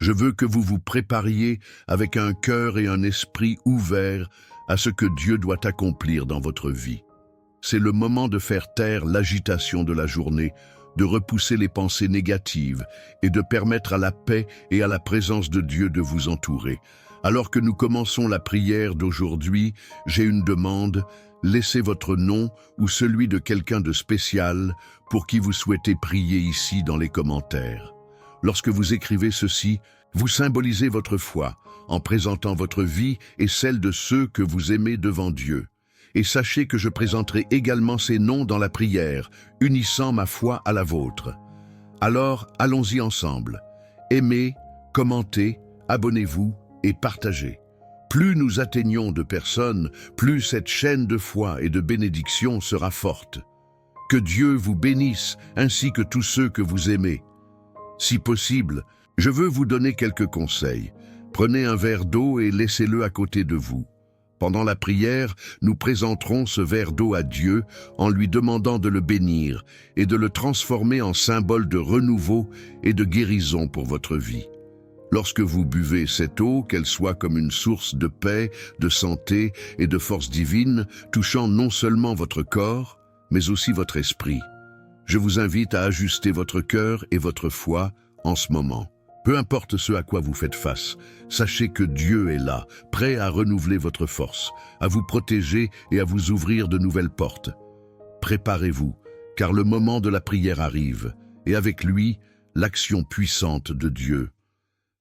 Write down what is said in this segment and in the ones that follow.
Je veux que vous vous prépariez avec un cœur et un esprit ouverts à ce que Dieu doit accomplir dans votre vie. C'est le moment de faire taire l'agitation de la journée, de repousser les pensées négatives et de permettre à la paix et à la présence de Dieu de vous entourer. Alors que nous commençons la prière d'aujourd'hui, j'ai une demande. Laissez votre nom ou celui de quelqu'un de spécial pour qui vous souhaitez prier ici dans les commentaires. Lorsque vous écrivez ceci, vous symbolisez votre foi en présentant votre vie et celle de ceux que vous aimez devant Dieu. Et sachez que je présenterai également ces noms dans la prière, unissant ma foi à la vôtre. Alors, allons-y ensemble. Aimez, commentez, abonnez-vous et partagez. Plus nous atteignons de personnes, plus cette chaîne de foi et de bénédiction sera forte. Que Dieu vous bénisse, ainsi que tous ceux que vous aimez. Si possible, je veux vous donner quelques conseils. Prenez un verre d'eau et laissez-le à côté de vous. Pendant la prière, nous présenterons ce verre d'eau à Dieu en lui demandant de le bénir et de le transformer en symbole de renouveau et de guérison pour votre vie. Lorsque vous buvez cette eau, qu'elle soit comme une source de paix, de santé et de force divine, touchant non seulement votre corps, mais aussi votre esprit. Je vous invite à ajuster votre cœur et votre foi en ce moment. Peu importe ce à quoi vous faites face, sachez que Dieu est là, prêt à renouveler votre force, à vous protéger et à vous ouvrir de nouvelles portes. Préparez-vous, car le moment de la prière arrive, et avec lui, l'action puissante de Dieu.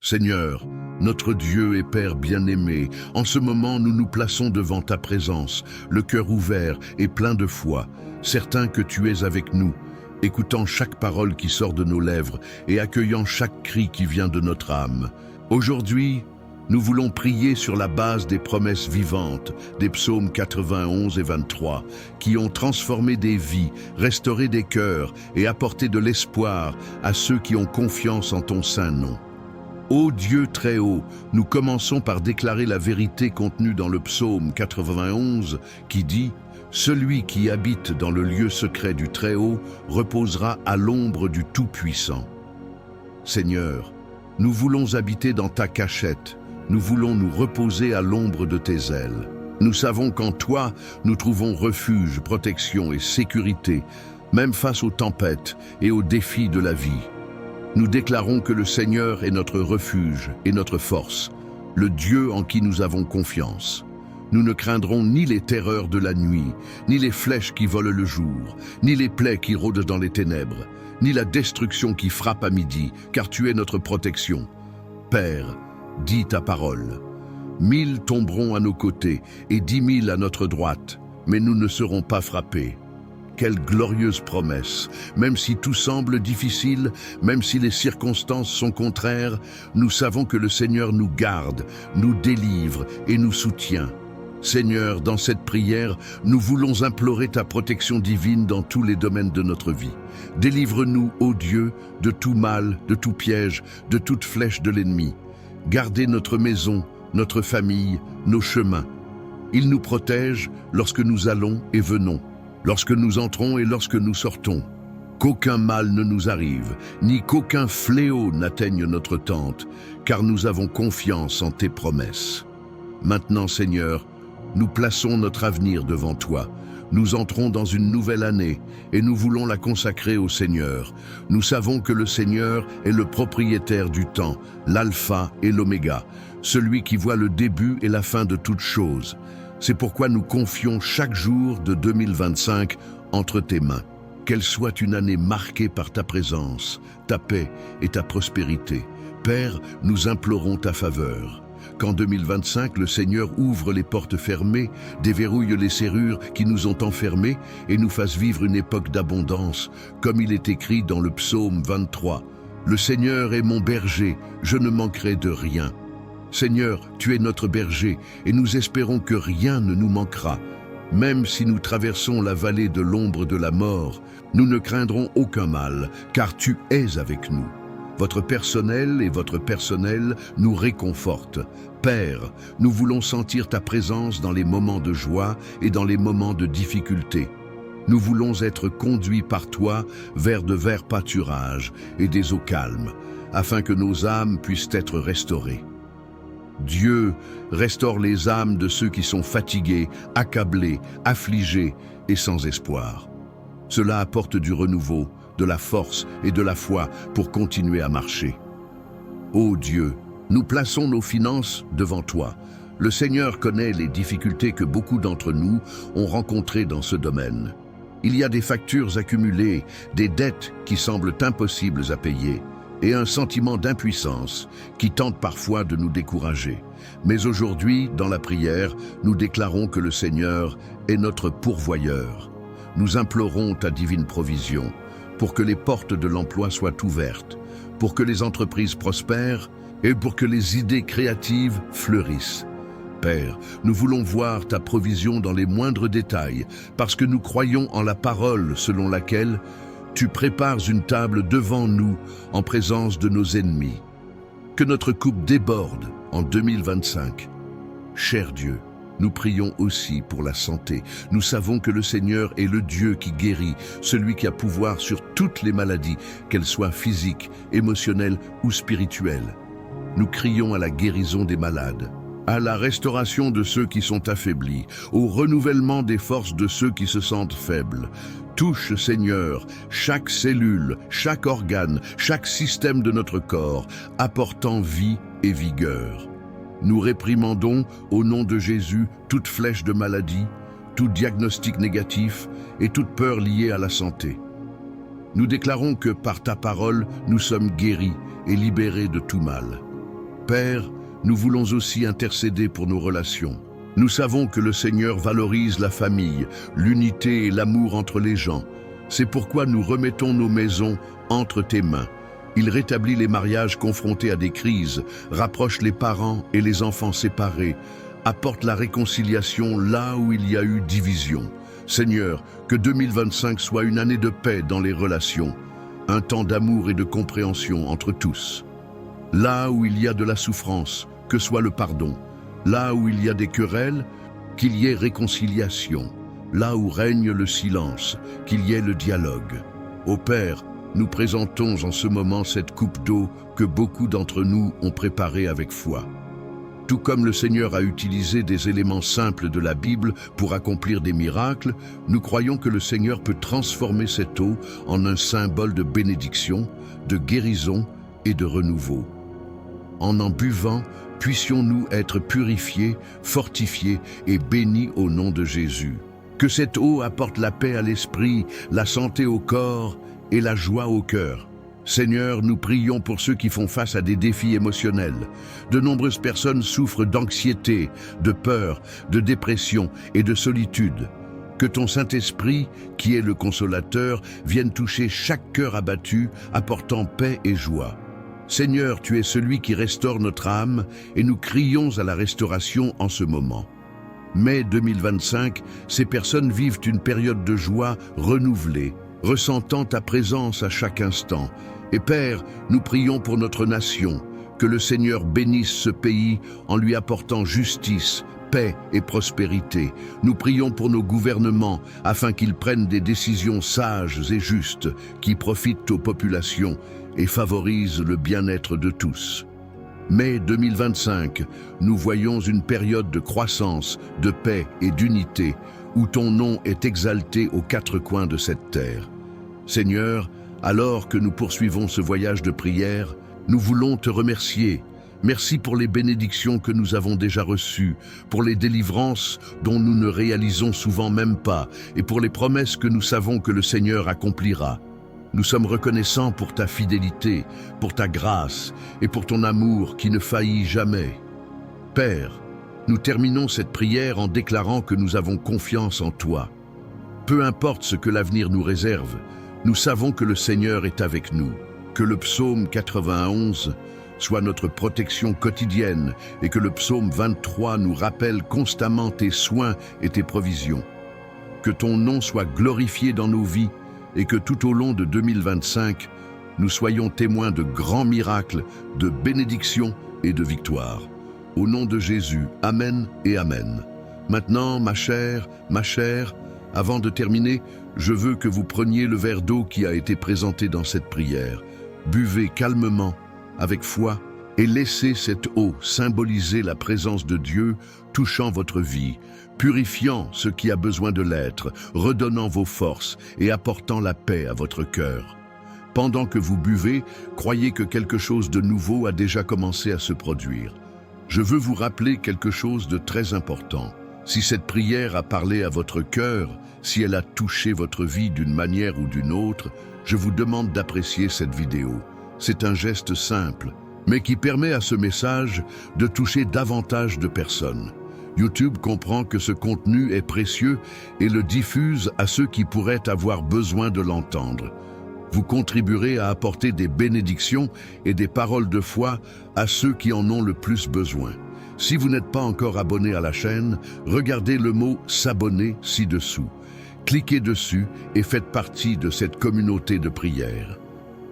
Seigneur, notre Dieu et Père bien-aimé, en ce moment nous nous plaçons devant ta présence, le cœur ouvert et plein de foi, certains que tu es avec nous, écoutant chaque parole qui sort de nos lèvres et accueillant chaque cri qui vient de notre âme. Aujourd'hui, nous voulons prier sur la base des promesses vivantes des psaumes 91 et 23, qui ont transformé des vies, restauré des cœurs et apporté de l'espoir à ceux qui ont confiance en ton saint nom. Ô Dieu très haut, nous commençons par déclarer la vérité contenue dans le psaume 91 qui dit « Celui qui habite dans le lieu secret du Très-Haut reposera à l'ombre du Tout-Puissant. » Seigneur, nous voulons habiter dans ta cachette, nous voulons nous reposer à l'ombre de tes ailes. Nous savons qu'en toi, nous trouvons refuge, protection et sécurité, même face aux tempêtes et aux défis de la vie. Nous déclarons que le Seigneur est notre refuge et notre force, le Dieu en qui nous avons confiance. Nous ne craindrons ni les terreurs de la nuit, ni les flèches qui volent le jour, ni les plaies qui rôdent dans les ténèbres, ni la destruction qui frappe à midi, car tu es notre protection. Père, dis ta parole. 1000 tomberont à nos côtés et 10 000 à notre droite, mais nous ne serons pas frappés. Quelle glorieuse promesse! Même si tout semble difficile, même si les circonstances sont contraires, nous savons que le Seigneur nous garde, nous délivre et nous soutient. Seigneur, dans cette prière, nous voulons implorer ta protection divine dans tous les domaines de notre vie. Délivre-nous, ô Dieu, de tout mal, de tout piège, de toute flèche de l'ennemi. Gardez notre maison, notre famille, nos chemins. Il nous protège lorsque nous allons et venons, lorsque nous entrons et lorsque nous sortons. Qu'aucun mal ne nous arrive, ni qu'aucun fléau n'atteigne notre tente, car nous avons confiance en tes promesses. Maintenant, Seigneur, nous plaçons notre avenir devant toi. Nous entrons dans une nouvelle année et nous voulons la consacrer au Seigneur. Nous savons que le Seigneur est le propriétaire du temps, l'alpha et l'oméga, celui qui voit le début et la fin de toutes choses. C'est pourquoi nous confions chaque jour de 2025 entre tes mains. Qu'elle soit une année marquée par ta présence, ta paix et ta prospérité. Père, nous implorons ta faveur. Qu'en 2025, le Seigneur ouvre les portes fermées, déverrouille les serrures qui nous ont enfermés et nous fasse vivre une époque d'abondance, comme il est écrit dans le psaume 23. « Le Seigneur est mon berger, je ne manquerai de rien. » Seigneur, tu es notre berger et nous espérons que rien ne nous manquera. Même si nous traversons la vallée de l'ombre de la mort, nous ne craindrons aucun mal, car tu es avec nous. Votre personnel et votre personnel nous réconfortent. Père, nous voulons sentir ta présence dans les moments de joie et dans les moments de difficulté. Nous voulons être conduits par toi vers de verts pâturages et des eaux calmes, afin que nos âmes puissent être restaurées. Dieu restaure les âmes de ceux qui sont fatigués, accablés, affligés et sans espoir. Cela apporte du renouveau, de la force et de la foi pour continuer à marcher. Ô Dieu, nous plaçons nos finances devant toi. Le Seigneur connaît les difficultés que beaucoup d'entre nous ont rencontrées dans ce domaine. Il y a des factures accumulées, des dettes qui semblent impossibles à payer, et un sentiment d'impuissance qui tente parfois de nous décourager. Mais aujourd'hui, dans la prière, nous déclarons que le Seigneur est notre pourvoyeur. Nous implorons ta divine provision pour que les portes de l'emploi soient ouvertes, pour que les entreprises prospèrent et pour que les idées créatives fleurissent. Père, nous voulons voir ta provision dans les moindres détails parce que nous croyons en la parole selon laquelle tu prépares une table devant nous en présence de nos ennemis. Que notre coupe déborde en 2025. Cher Dieu, nous prions aussi pour la santé. Nous savons que le Seigneur est le Dieu qui guérit, celui qui a pouvoir sur toutes les maladies, qu'elles soient physiques, émotionnelles ou spirituelles. Nous crions à la guérison des malades, à la restauration de ceux qui sont affaiblis, au renouvellement des forces de ceux qui se sentent faibles. Touche, Seigneur, chaque cellule, chaque organe, chaque système de notre corps, apportant vie et vigueur. Nous réprimandons, au nom de Jésus, toute flèche de maladie, tout diagnostic négatif et toute peur liée à la santé. Nous déclarons que par ta parole, nous sommes guéris et libérés de tout mal. Père, nous voulons aussi intercéder pour nos relations. Nous savons que le Seigneur valorise la famille, l'unité et l'amour entre les gens. C'est pourquoi nous remettons nos maisons entre tes mains. Il rétablit les mariages confrontés à des crises, rapproche les parents et les enfants séparés, apporte la réconciliation là où il y a eu division. Seigneur, que 2025 soit une année de paix dans les relations, un temps d'amour et de compréhension entre tous. Là où il y a de la souffrance, que soit le pardon. Là où il y a des querelles, qu'il y ait réconciliation. Là où règne le silence, qu'il y ait le dialogue. Ô Père, nous présentons en ce moment cette coupe d'eau que beaucoup d'entre nous ont préparée avec foi. Tout comme le Seigneur a utilisé des éléments simples de la Bible pour accomplir des miracles, nous croyons que le Seigneur peut transformer cette eau en un symbole de bénédiction, de guérison et de renouveau. En buvant, puissions-nous être purifiés, fortifiés et bénis au nom de Jésus. Que cette eau apporte la paix à l'esprit, la santé au corps et la joie au cœur. Seigneur, nous prions pour ceux qui font face à des défis émotionnels. De nombreuses personnes souffrent d'anxiété, de peur, de dépression et de solitude. Que ton Saint-Esprit, qui est le consolateur, vienne toucher chaque cœur abattu, apportant paix et joie. Seigneur, tu es celui qui restaure notre âme et nous crions à la restauration en ce moment. Mai 2025, ces personnes vivent une période de joie renouvelée, ressentant ta présence à chaque instant. Et Père, nous prions pour notre nation, que le Seigneur bénisse ce pays en lui apportant justice, paix et prospérité. Nous prions pour nos gouvernements afin qu'ils prennent des décisions sages et justes qui profitent aux populations et favorisent le bien-être de tous. Mai 2025, nous voyons une période de croissance, de paix et d'unité où ton nom est exalté aux quatre coins de cette terre. Seigneur, alors que nous poursuivons ce voyage de prière, nous voulons te remercier. Merci pour les bénédictions que nous avons déjà reçues, pour les délivrances dont nous ne réalisons souvent même pas, et pour les promesses que nous savons que le Seigneur accomplira. Nous sommes reconnaissants pour ta fidélité, pour ta grâce et pour ton amour qui ne faillit jamais. Père, nous terminons cette prière en déclarant que nous avons confiance en toi. Peu importe ce que l'avenir nous réserve, nous savons que le Seigneur est avec nous, que le psaume 91 soit notre protection quotidienne et que le psaume 23 nous rappelle constamment tes soins et tes provisions. Que ton nom soit glorifié dans nos vies et que tout au long de 2025, nous soyons témoins de grands miracles, de bénédictions et de victoires. Au nom de Jésus, Amen et Amen. Maintenant, ma chère, avant de terminer, je veux que vous preniez le verre d'eau qui a été présenté dans cette prière. Buvez calmement avec foi, et laissez cette eau symboliser la présence de Dieu touchant votre vie, purifiant ce qui a besoin de l'être, redonnant vos forces et apportant la paix à votre cœur. Pendant que vous buvez, croyez que quelque chose de nouveau a déjà commencé à se produire. Je veux vous rappeler quelque chose de très important. Si cette prière a parlé à votre cœur, si elle a touché votre vie d'une manière ou d'une autre, je vous demande d'apprécier cette vidéo. C'est un geste simple, mais qui permet à ce message de toucher davantage de personnes. YouTube comprend que ce contenu est précieux et le diffuse à ceux qui pourraient avoir besoin de l'entendre. Vous contribuerez à apporter des bénédictions et des paroles de foi à ceux qui en ont le plus besoin. Si vous n'êtes pas encore abonné à la chaîne, regardez le mot « s'abonner » ci-dessous. Cliquez dessus et faites partie de cette communauté de prière.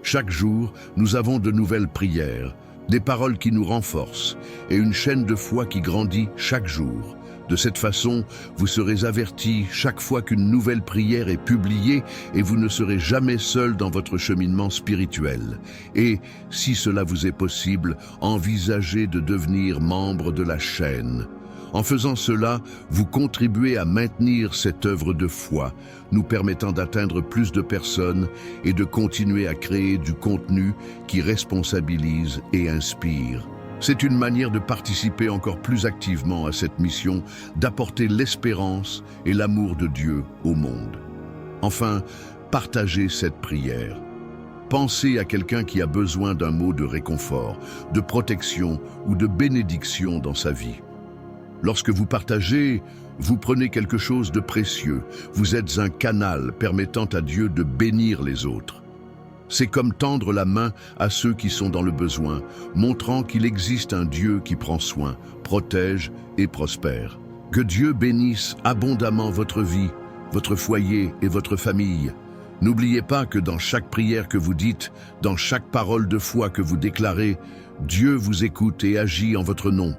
Chaque jour, nous avons de nouvelles prières, des paroles qui nous renforcent et une chaîne de foi qui grandit chaque jour. De cette façon, vous serez avertis chaque fois qu'une nouvelle prière est publiée et vous ne serez jamais seul dans votre cheminement spirituel. Et, si cela vous est possible, envisagez de devenir membre de la chaîne. En faisant cela, vous contribuez à maintenir cette œuvre de foi, nous permettant d'atteindre plus de personnes et de continuer à créer du contenu qui responsabilise et inspire. C'est une manière de participer encore plus activement à cette mission, d'apporter l'espérance et l'amour de Dieu au monde. Enfin, partagez cette prière. Pensez à quelqu'un qui a besoin d'un mot de réconfort, de protection ou de bénédiction dans sa vie. Lorsque vous partagez, vous prenez quelque chose de précieux. Vous êtes un canal permettant à Dieu de bénir les autres. C'est comme tendre la main à ceux qui sont dans le besoin, montrant qu'il existe un Dieu qui prend soin, protège et prospère. Que Dieu bénisse abondamment votre vie, votre foyer et votre famille. N'oubliez pas que dans chaque prière que vous dites, dans chaque parole de foi que vous déclarez, Dieu vous écoute et agit en votre nom.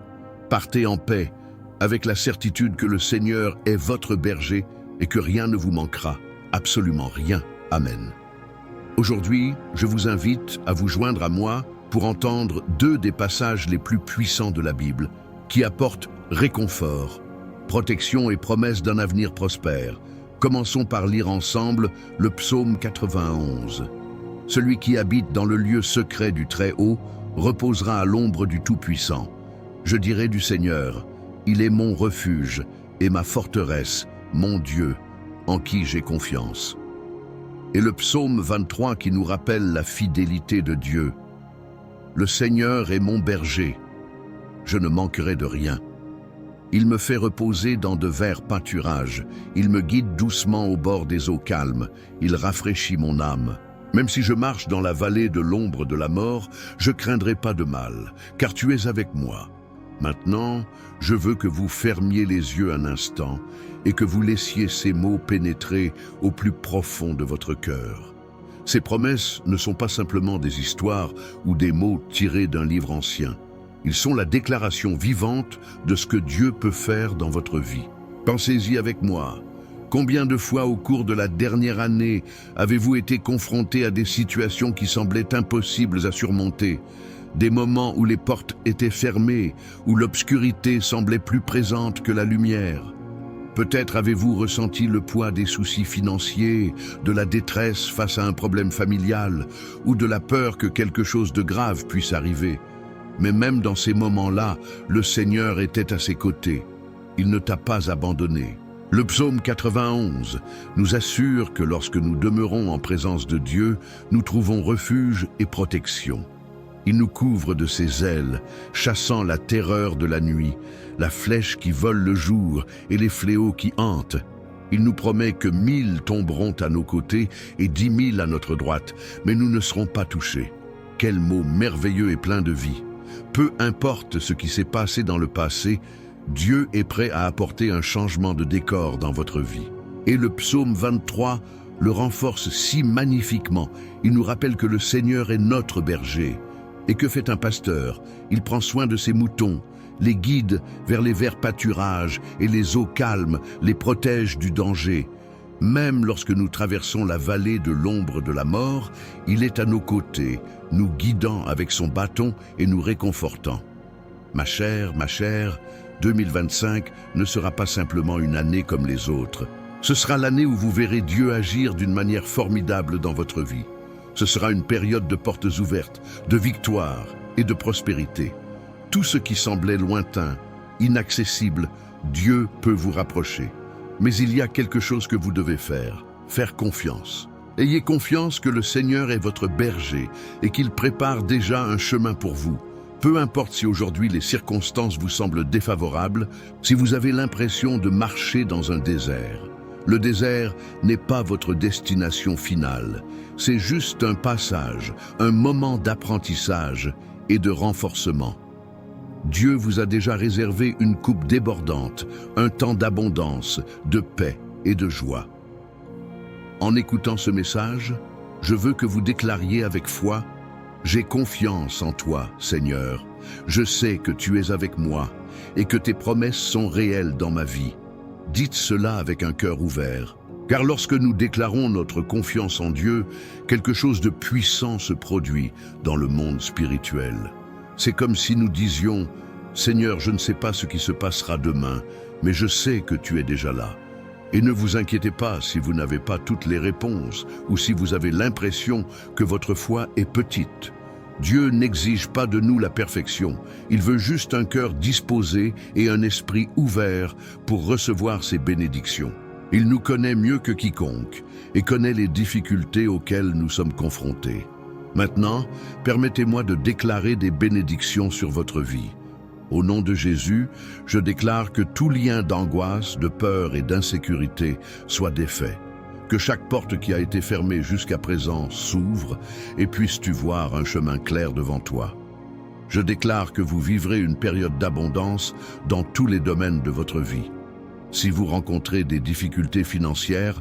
Partez en paix, avec la certitude que le Seigneur est votre berger et que rien ne vous manquera, absolument rien. Amen. Aujourd'hui, je vous invite à vous joindre à moi pour entendre deux des passages les plus puissants de la Bible qui apportent réconfort, protection et promesse d'un avenir prospère. Commençons par lire ensemble le psaume 91. Celui qui habite dans le lieu secret du Très-Haut reposera à l'ombre du Tout-Puissant. Je dirai du Seigneur, il est mon refuge et ma forteresse, mon Dieu, en qui j'ai confiance. Et le psaume 23 qui nous rappelle la fidélité de Dieu. Le Seigneur est mon berger, je ne manquerai de rien. Il me fait reposer dans de verts pâturages, il me guide doucement au bord des eaux calmes, il rafraîchit mon âme. Même si je marche dans la vallée de l'ombre de la mort, je craindrai pas de mal, car tu es avec moi. Maintenant, je veux que vous fermiez les yeux un instant et que vous laissiez ces mots pénétrer au plus profond de votre cœur. Ces promesses ne sont pas simplement des histoires ou des mots tirés d'un livre ancien. Ils sont la déclaration vivante de ce que Dieu peut faire dans votre vie. Pensez-y avec moi. Combien de fois au cours de la dernière année avez-vous été confronté à des situations qui semblaient impossibles à surmonter ? Des moments où les portes étaient fermées, où l'obscurité semblait plus présente que la lumière. Peut-être avez-vous ressenti le poids des soucis financiers, de la détresse face à un problème familial, ou de la peur que quelque chose de grave puisse arriver. Mais même dans ces moments-là, le Seigneur était à ses côtés. Il ne t'a pas abandonné. Le psaume 91 nous assure que lorsque nous demeurons en présence de Dieu, nous trouvons refuge et protection. Il nous couvre de ses ailes, chassant la terreur de la nuit, la flèche qui vole le jour et les fléaux qui hantent. Il nous promet que 1000 tomberont à nos côtés et 10 000 à notre droite, mais nous ne serons pas touchés. Quel mot merveilleux et plein de vie. Peu importe ce qui s'est passé dans le passé, Dieu est prêt à apporter un changement de décor dans votre vie. Et le psaume 23 le renforce si magnifiquement. Il nous rappelle que le Seigneur est notre berger. Et que fait un pasteur? Il prend soin de ses moutons, les guide vers les verts pâturages et les eaux calmes les protègent du danger. Même lorsque nous traversons la vallée de l'ombre de la mort, il est à nos côtés, nous guidant avec son bâton et nous réconfortant. Ma chère, 2025 ne sera pas simplement une année comme les autres. Ce sera l'année où vous verrez Dieu agir d'une manière formidable dans votre vie. Ce sera une période de portes ouvertes, de victoire et de prospérité. Tout ce qui semblait lointain, inaccessible, Dieu peut vous rapprocher. Mais il y a quelque chose que vous devez faire confiance. Ayez confiance que le Seigneur est votre berger et qu'il prépare déjà un chemin pour vous. Peu importe si aujourd'hui les circonstances vous semblent défavorables, si vous avez l'impression de marcher dans un désert. Le désert n'est pas votre destination finale, c'est juste un passage, un moment d'apprentissage et de renforcement. Dieu vous a déjà réservé une coupe débordante, un temps d'abondance, de paix et de joie. En écoutant ce message, je veux que vous déclariez avec foi: j'ai confiance en toi, Seigneur. Je sais que tu es avec moi et que tes promesses sont réelles dans ma vie. Dites cela avec un cœur ouvert. Car lorsque nous déclarons notre confiance en Dieu, quelque chose de puissant se produit dans le monde spirituel. C'est comme si nous disions: Seigneur, je ne sais pas ce qui se passera demain, mais je sais que tu es déjà là. Et ne vous inquiétez pas si vous n'avez pas toutes les réponses ou si vous avez l'impression que votre foi est petite. Dieu n'exige pas de nous la perfection. Il veut juste un cœur disposé et un esprit ouvert pour recevoir ses bénédictions. Il nous connaît mieux que quiconque et connaît les difficultés auxquelles nous sommes confrontés. Maintenant, permettez-moi de déclarer des bénédictions sur votre vie. Au nom de Jésus, je déclare que tout lien d'angoisse, de peur et d'insécurité soit défait. Que chaque porte qui a été fermée jusqu'à présent s'ouvre et puisses-tu voir un chemin clair devant toi. Je déclare que vous vivrez une période d'abondance dans tous les domaines de votre vie. Si vous rencontrez des difficultés financières,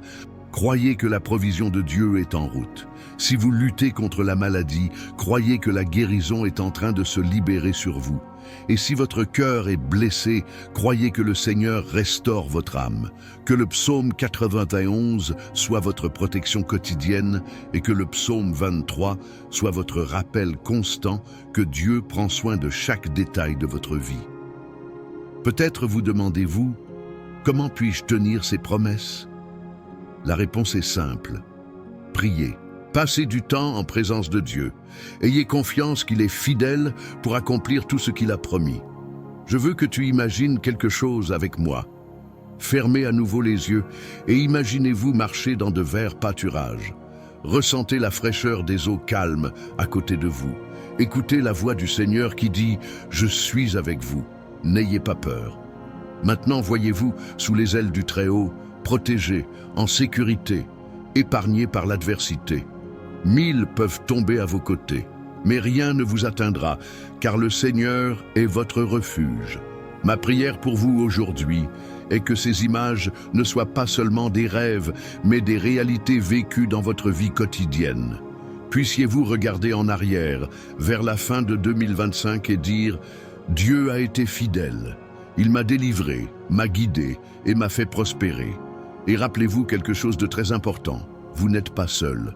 croyez que la provision de Dieu est en route. Si vous luttez contre la maladie, croyez que la guérison est en train de se libérer sur vous. Et si votre cœur est blessé, croyez que le Seigneur restaure votre âme. Que le psaume 91 soit votre protection quotidienne et que le psaume 23 soit votre rappel constant que Dieu prend soin de chaque détail de votre vie. Peut-être vous demandez-vous: comment puis-je tenir ces promesses? La réponse est simple. Priez. Passez du temps en présence de Dieu. Ayez confiance qu'il est fidèle pour accomplir tout ce qu'il a promis. Je veux que tu imagines quelque chose avec moi. Fermez à nouveau les yeux et imaginez-vous marcher dans de verts pâturages. Ressentez la fraîcheur des eaux calmes à côté de vous. Écoutez la voix du Seigneur qui dit: je suis avec vous, n'ayez pas peur. Maintenant voyez-vous sous les ailes du Très-Haut, protégé, en sécurité, épargné par l'adversité. 1000 peuvent tomber à vos côtés, mais rien ne vous atteindra, car le Seigneur est votre refuge. Ma prière pour vous aujourd'hui est que ces images ne soient pas seulement des rêves, mais des réalités vécues dans votre vie quotidienne. Puissiez-vous regarder en arrière, vers la fin de 2025 et dire: Dieu a été fidèle. Il m'a délivré, m'a guidé et m'a fait prospérer. Et rappelez-vous quelque chose de très important, vous n'êtes pas seul.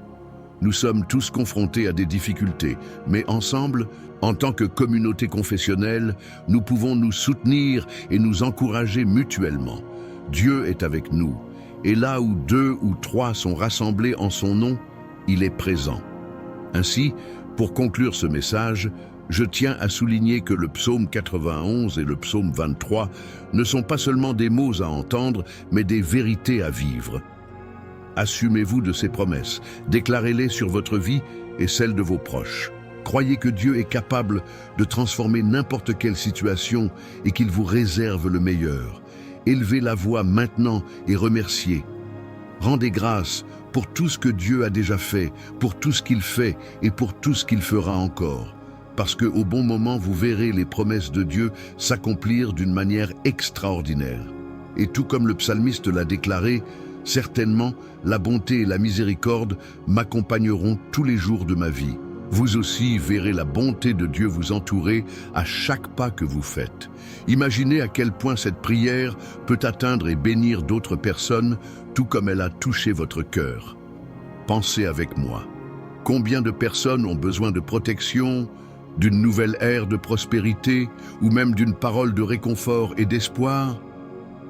Nous sommes tous confrontés à des difficultés, mais ensemble, en tant que communauté confessionnelle, nous pouvons nous soutenir et nous encourager mutuellement. Dieu est avec nous, et là où 2 ou 3 sont rassemblés en son nom, il est présent. Ainsi, pour conclure ce message, je tiens à souligner que le psaume 91 et le psaume 23 ne sont pas seulement des mots à entendre, mais des vérités à vivre. Assumez-vous de ces promesses, déclarez-les sur votre vie et celle de vos proches. Croyez que Dieu est capable de transformer n'importe quelle situation et qu'il vous réserve le meilleur. Élevez la voix maintenant et remerciez. Rendez grâce pour tout ce que Dieu a déjà fait, pour tout ce qu'il fait et pour tout ce qu'il fera encore. Parce qu'au bon moment, vous verrez les promesses de Dieu s'accomplir d'une manière extraordinaire. Et tout comme le psalmiste l'a déclaré, certainement, la bonté et la miséricorde m'accompagneront tous les jours de ma vie. Vous aussi verrez la bonté de Dieu vous entourer à chaque pas que vous faites. Imaginez à quel point cette prière peut atteindre et bénir d'autres personnes, tout comme elle a touché votre cœur. Pensez avec moi. Combien de personnes ont besoin de protection, d'une nouvelle ère de prospérité ou même d'une parole de réconfort et d'espoir?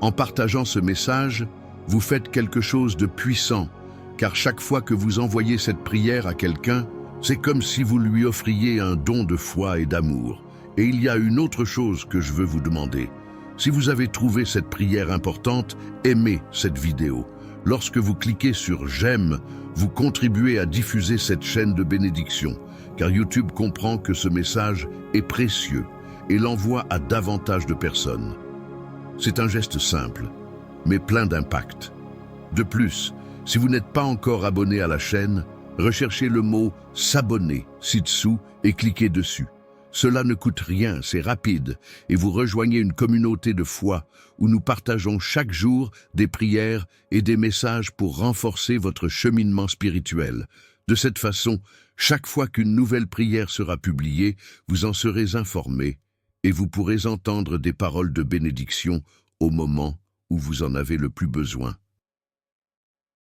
En partageant ce message, vous faites quelque chose de puissant, car chaque fois que vous envoyez cette prière à quelqu'un, c'est comme si vous lui offriez un don de foi et d'amour. Et il y a une autre chose que je veux vous demander. Si vous avez trouvé cette prière importante, aimez cette vidéo. Lorsque vous cliquez sur « J'aime », vous contribuez à diffuser cette chaîne de bénédiction, car YouTube comprend que ce message est précieux et l'envoie à davantage de personnes. C'est un geste simple, mais plein d'impact. De plus, si vous n'êtes pas encore abonné à la chaîne, recherchez le mot « S'abonner » ci-dessous et cliquez dessus. Cela ne coûte rien, c'est rapide, et vous rejoignez une communauté de foi où nous partageons chaque jour des prières et des messages pour renforcer votre cheminement spirituel. De cette façon, chaque fois qu'une nouvelle prière sera publiée, vous en serez informé et vous pourrez entendre des paroles de bénédiction au moment où vous en avez le plus besoin.